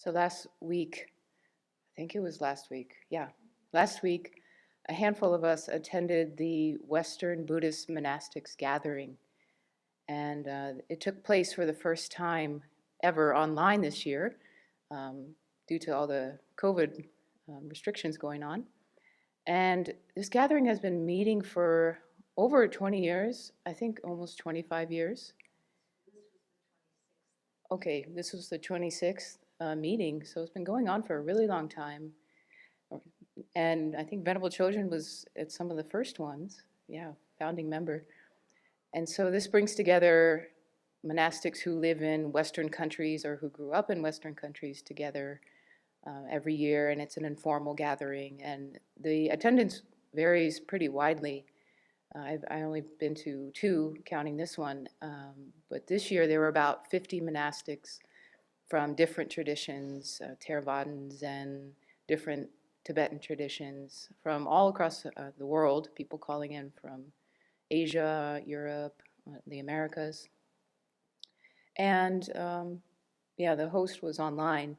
So last week, I think it was last week, yeah, last week, a handful of us attended the Western Buddhist Monastic Gathering, and it took place for the first time ever online this year um, due to all the COVID restrictions going on. And this gathering has been meeting for over 20 years, I think almost 25 years. Okay, this was the 26th meeting, so it's been going on for a really long time. And I think Venerable Children was at some of the first ones, yeah, founding member. And so this brings together monastics who live in Western countries or who grew up in Western countries together every year, and it's an informal gathering. And the attendance varies pretty widely. I've only been to two, counting this one, but this year there were about 50 monastics from different traditions, Theravada, Zen, different Tibetan traditions from all across the world, people calling in from Asia, Europe, the Americas. And yeah, the host was online.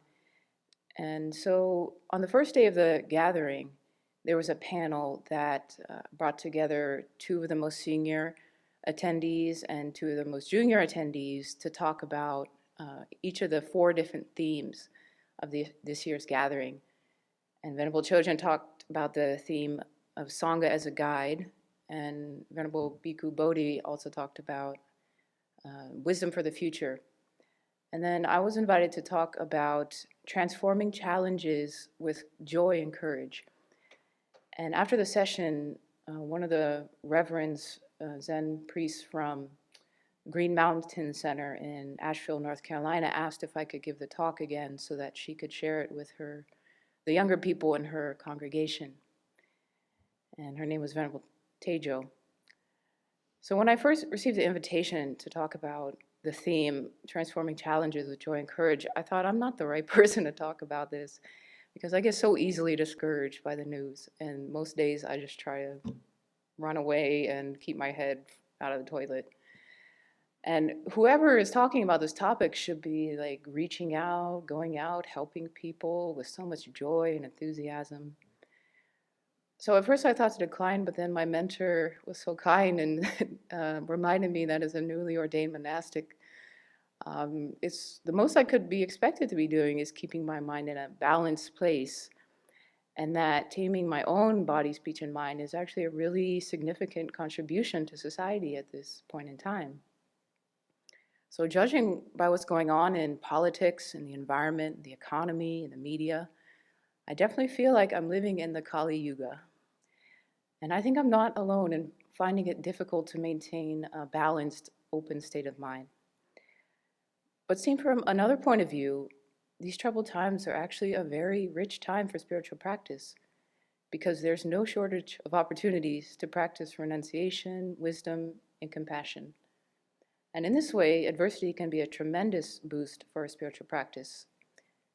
And so on the first day of the gathering, there was a panel that brought together two of the most senior attendees and two of the most junior attendees to talk about each of the four different themes of this year's gathering. And Venerable Children talked about the theme of Sangha as a guide, and Venerable Bhikkhu Bodhi also talked about wisdom for the future. And then I was invited to talk about transforming challenges with joy and courage. And after the session, one of the reverends, Zen priests from Green Mountain Center in Asheville, North Carolina, asked if I could give the talk again so that she could share it with the younger people in her congregation. And her name was Venerable Tejo. So when I first received the invitation to talk about the theme, transforming challenges with joy and courage, I thought I'm not the right person to talk about this because I get so easily discouraged by the news. And most days I just try to run away and keep my head out of the toilet. And whoever is talking about this topic should be like reaching out, going out, helping people with so much joy and enthusiasm. So at first I thought to decline, but then my mentor was so kind and reminded me that as a newly ordained monastic, it's the most I could be expected to be doing is keeping my mind in a balanced place, and that taming my own body, speech, and mind is actually a really significant contribution to society at this point in time. So judging by what's going on in politics and the environment, the economy, and the media, I definitely feel like I'm living in the Kali Yuga. And I think I'm not alone in finding it difficult to maintain a balanced, open state of mind. But seen from another point of view, these troubled times are actually a very rich time for spiritual practice because there's no shortage of opportunities to practice renunciation, wisdom, and compassion. And in this way, adversity can be a tremendous boost for our spiritual practice.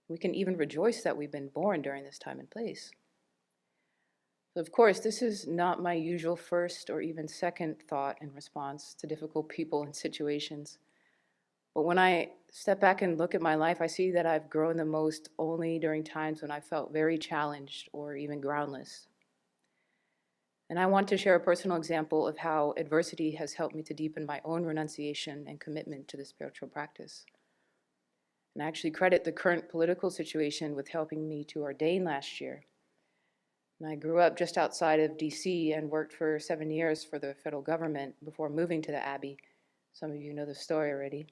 We can even rejoice that we've been born during this time and place. So of course, this is not my usual first or even second thought in response to difficult people and situations. But when I step back and look at my life, I see that I've grown the most only during times when I felt very challenged or even groundless. And I want to share a personal example of how adversity has helped me to deepen my own renunciation and commitment to the spiritual practice. And I actually credit the current political situation with helping me to ordain last year. And I grew up just outside of DC and worked for 7 years for the federal government before moving to the Abbey. Some of you know the story already.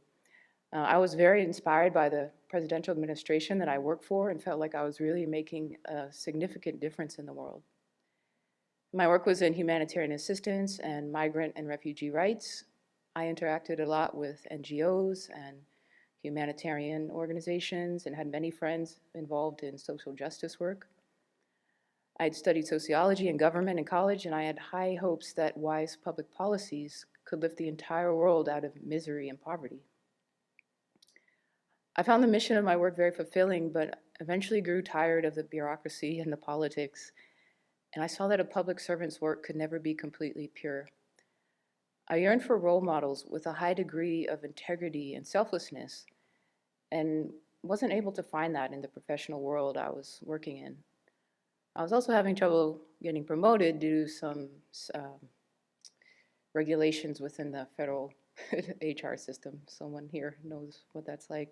I was very inspired by the presidential administration that I worked for and felt like I was really making a significant difference in the world. My work was in humanitarian assistance and migrant and refugee rights. I interacted a lot with NGOs and humanitarian organizations and had many friends involved in social justice work. I had studied sociology and government in college, and I had high hopes that wise public policies could lift the entire world out of misery and poverty. I found the mission of my work very fulfilling, but eventually grew tired of the bureaucracy and the politics, and I saw that a public servant's work could never be completely pure. I yearned for role models with a high degree of integrity and selflessness, and wasn't able to find that in the professional world I was working in. I was also having trouble getting promoted due to some regulations within the federal HR system. Someone here knows what that's like.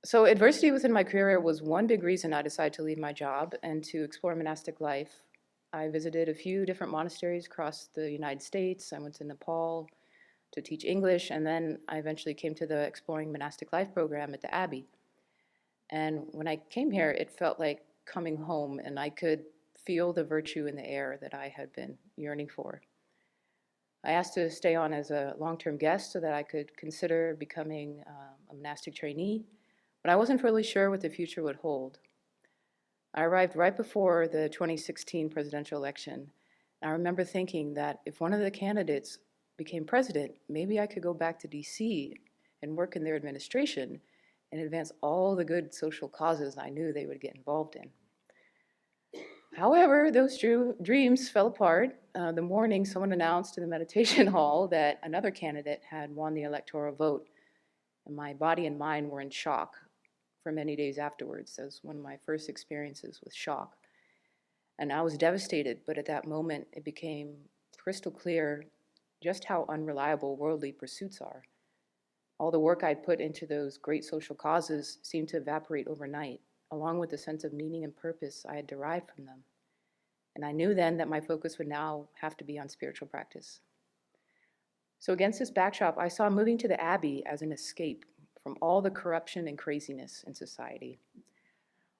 So adversity within my career was one big reason I decided to leave my job and to explore monastic life. I visited a few different monasteries across the United States. I went to Nepal to teach English, and then I eventually came to the Exploring Monastic Life program at the Abbey. And when I came here, it felt like coming home, and I could feel the virtue in the air that I had been yearning for. I asked to stay on as a long-term guest so that I could consider becoming a monastic trainee, but I wasn't really sure what the future would hold. I arrived right before the 2016 presidential election. And I remember thinking that if one of the candidates became president, maybe I could go back to DC and work in their administration and advance all the good social causes I knew they would get involved in. However, those dreams fell apart. The morning someone announced in the meditation hall that another candidate had won the electoral vote, and my body and mind were in shock for many days afterwards. That was one of my first experiences with shock. And I was devastated, but at that moment it became crystal clear just how unreliable worldly pursuits are. All the work I'd put into those great social causes seemed to evaporate overnight, along with the sense of meaning and purpose I had derived from them. And I knew then that my focus would now have to be on spiritual practice. So against this backdrop, I saw moving to the Abbey as an escape from all the corruption and craziness in society.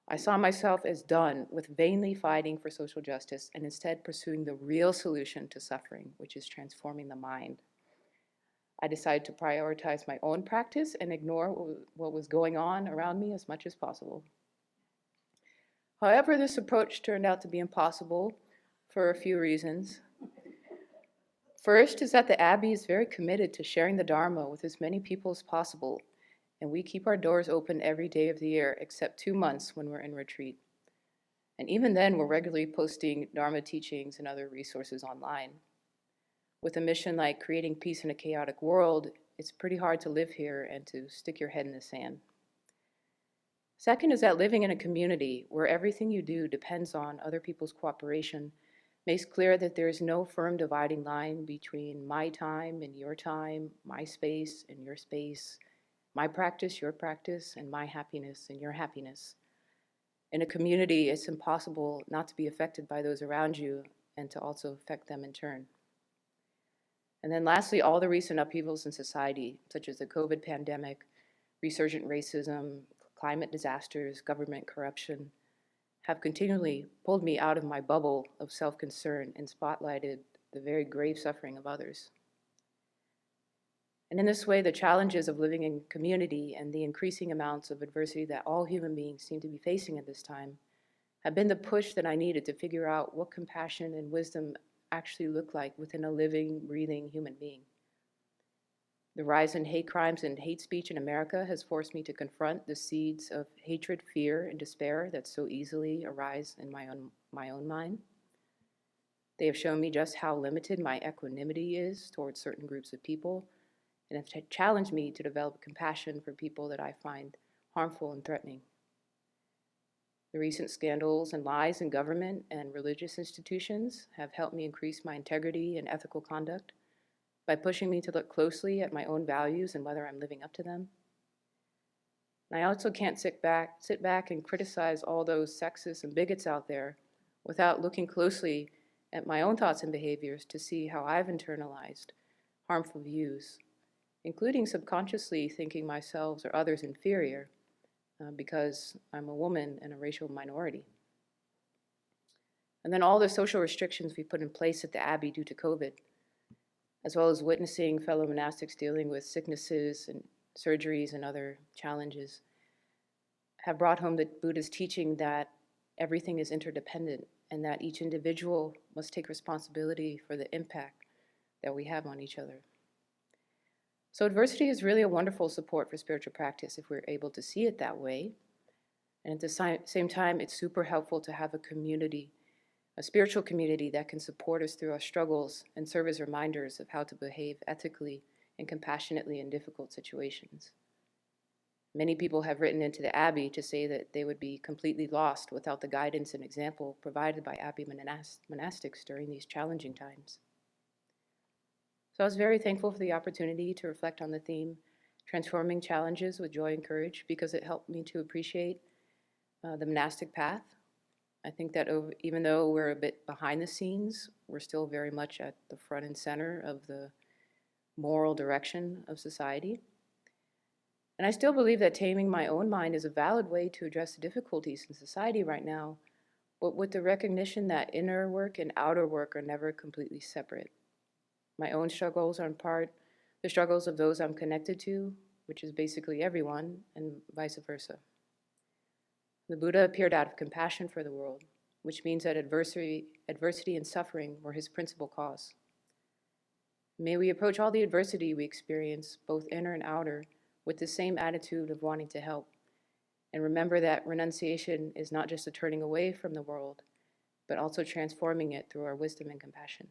I saw myself as done with vainly fighting for social justice and instead pursuing the real solution to suffering, which is transforming the mind. I decided to prioritize my own practice and ignore what was going on around me as much as possible. However, this approach turned out to be impossible for a few reasons. First is that the Abbey is very committed to sharing the Dharma with as many people as possible, and we keep our doors open every day of the year except 2 months when we're in retreat. And even then, we're regularly posting Dharma teachings and other resources online. With a mission like creating peace in a chaotic world, it's pretty hard to live here and to stick your head in the sand. Second is that living in a community where everything you do depends on other people's cooperation makes clear that there is no firm dividing line between my time and your time, my space and your space, my practice, your practice, and my happiness and your happiness. In a community, it's impossible not to be affected by those around you and to also affect them in turn. And then lastly, all the recent upheavals in society, such as the COVID pandemic, resurgent racism, climate disasters, government corruption, have continually pulled me out of my bubble of self-concern and spotlighted the very grave suffering of others. And in this way, the challenges of living in community and the increasing amounts of adversity that all human beings seem to be facing at this time have been the push that I needed to figure out what compassion and wisdom actually look like within a living, breathing human being. The rise in hate crimes and hate speech in America has forced me to confront the seeds of hatred, fear, and despair that so easily arise in my own mind. They have shown me just how limited my equanimity is towards certain groups of people, and have challenged me to develop compassion for people that I find harmful and threatening. The recent scandals and lies in government and religious institutions have helped me increase my integrity and ethical conduct by pushing me to look closely at my own values and whether I'm living up to them. And I also can't sit back and criticize all those sexists and bigots out there without looking closely at my own thoughts and behaviors to see how I've internalized harmful views, including subconsciously thinking myself or others inferior because I'm a woman and a racial minority. And then all the social restrictions we put in place at the Abbey due to COVID, as well as witnessing fellow monastics dealing with sicknesses and surgeries and other challenges, have brought home the Buddha's teaching that everything is interdependent and that each individual must take responsibility for the impact that we have on each other. So adversity is really a wonderful support for spiritual practice if we're able to see it that way. And at the same time, it's super helpful to have a community, a spiritual community that can support us through our struggles and serve as reminders of how to behave ethically and compassionately in difficult situations. Many people have written into the Abbey to say that they would be completely lost without the guidance and example provided by Abbey monastics during these challenging times. So I was very thankful for the opportunity to reflect on the theme, transforming challenges with joy and courage, because it helped me to appreciate the monastic path. I think that even though we're a bit behind the scenes, we're still very much at the front and center of the moral direction of society. And I still believe that taming my own mind is a valid way to address the difficulties in society right now, but with the recognition that inner work and outer work are never completely separate. My own struggles are in part the struggles of those I'm connected to, which is basically everyone, and vice versa. The Buddha appeared out of compassion for the world, which means that adversity and suffering were his principal cause. May we approach all the adversity we experience, both inner and outer, with the same attitude of wanting to help, and remember that renunciation is not just a turning away from the world, but also transforming it through our wisdom and compassion.